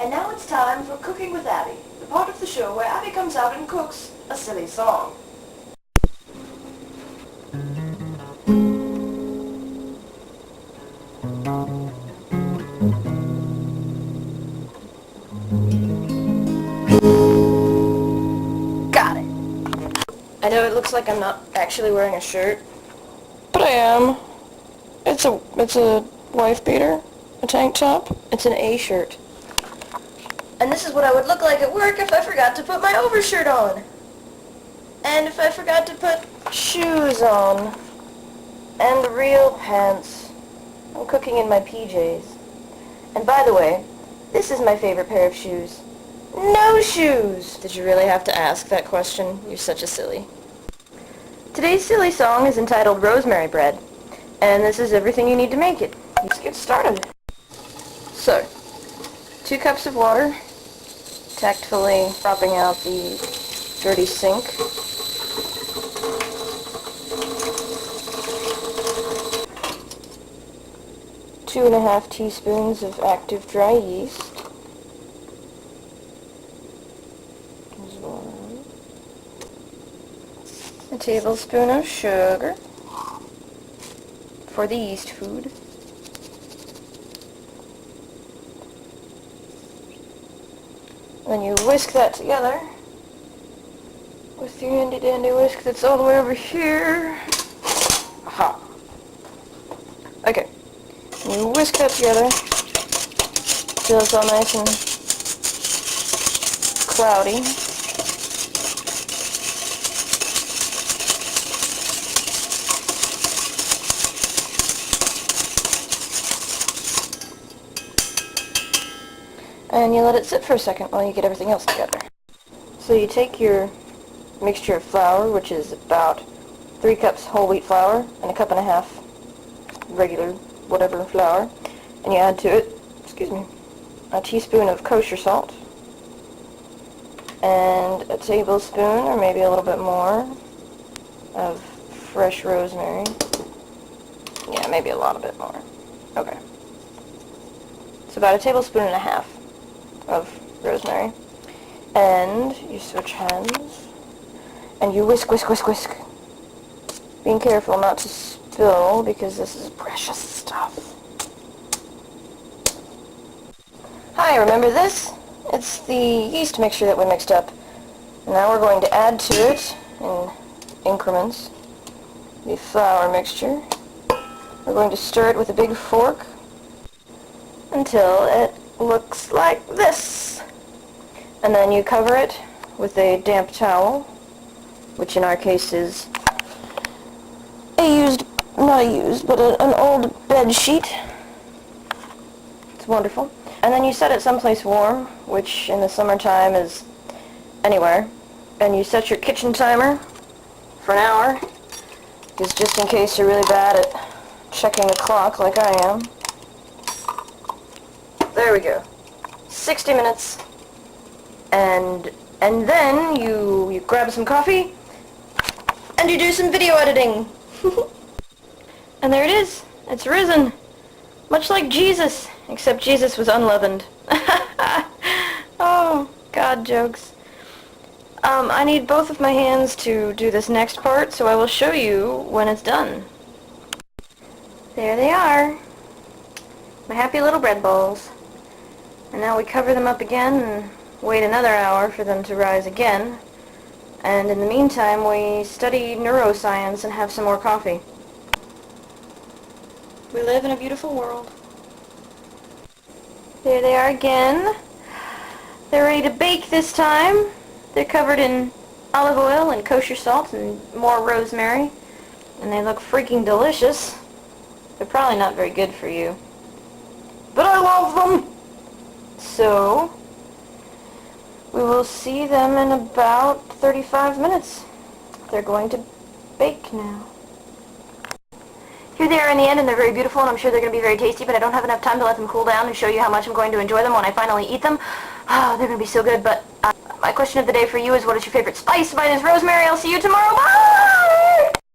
And now it's time for Cooking with Abby, the part of the show where Abby comes out and cooks a silly song. Got it. I know it looks like I'm not actually wearing a shirt, but I am. It's a wife beater, a tank top. It's an A shirt. And this is what I would look like at work if I forgot to put my overshirt on. And if I forgot to put shoes on. And real pants. I'm cooking in my PJs. And by the way, this is my favorite pair of shoes. No shoes! Did you really have to ask that question? You're such a silly. Today's silly song is entitled Rosemary Bread. And this is everything you need to make it. Let's get started. So, 2 cups of water, tactfully propping out the dirty sink. Two and a half teaspoons of active dry yeast. A tablespoon of sugar for the yeast food. Then you whisk that together with your handy dandy whisk that's all the way over here. Aha. Okay. You whisk that together till it's all nice and cloudy. And you let it sit for a second while you get everything else together. So you take your mixture of flour, which is about 3 cups whole wheat flour and 1.5 cups regular whatever flour, and you add to it, a teaspoon of kosher salt and a tablespoon or maybe a little bit more of fresh rosemary. Yeah, maybe a lot bit more. Okay. So about 1.5 tablespoons of rosemary. And you switch hands and you whisk, whisk, whisk, whisk. Being careful not to spill because this is precious stuff. Hi, remember this? It's the yeast mixture that we mixed up. Now we're going to add to it in increments the flour mixture. We're going to stir it with a big fork until it looks like this. And then you cover it with a damp towel, which in our case is an old bed sheet. It's wonderful. And then you set it someplace warm, which in the summertime is anywhere. And you set your kitchen timer for an hour, because just in case you're really bad at checking the clock like I am. There we go. 60 minutes. And then you grab some coffee and you do some video editing. And there it is. It's risen. Much like Jesus, except Jesus was unleavened. Oh, God jokes. I need both of my hands to do this next part, so I will show you when it's done. There they are. My happy little bread balls. And now we cover them up again and wait another hour for them to rise again. And in the meantime, we study neuroscience and have some more coffee. We live in a beautiful world. There they are again. They're ready to bake this time. They're covered in olive oil and kosher salt and more rosemary. And they look freaking delicious. They're probably not very good for you, but I love them! So, we will see them in about 35 minutes. They're going to bake now. Here they are in the end, and they're very beautiful, and I'm sure they're going to be very tasty, but I don't have enough time to let them cool down and show you how much I'm going to enjoy them when I finally eat them. Oh, they're going to be so good, but my question of the day for you is, what is your favorite spice? Mine is rosemary. I'll see you tomorrow. Bye!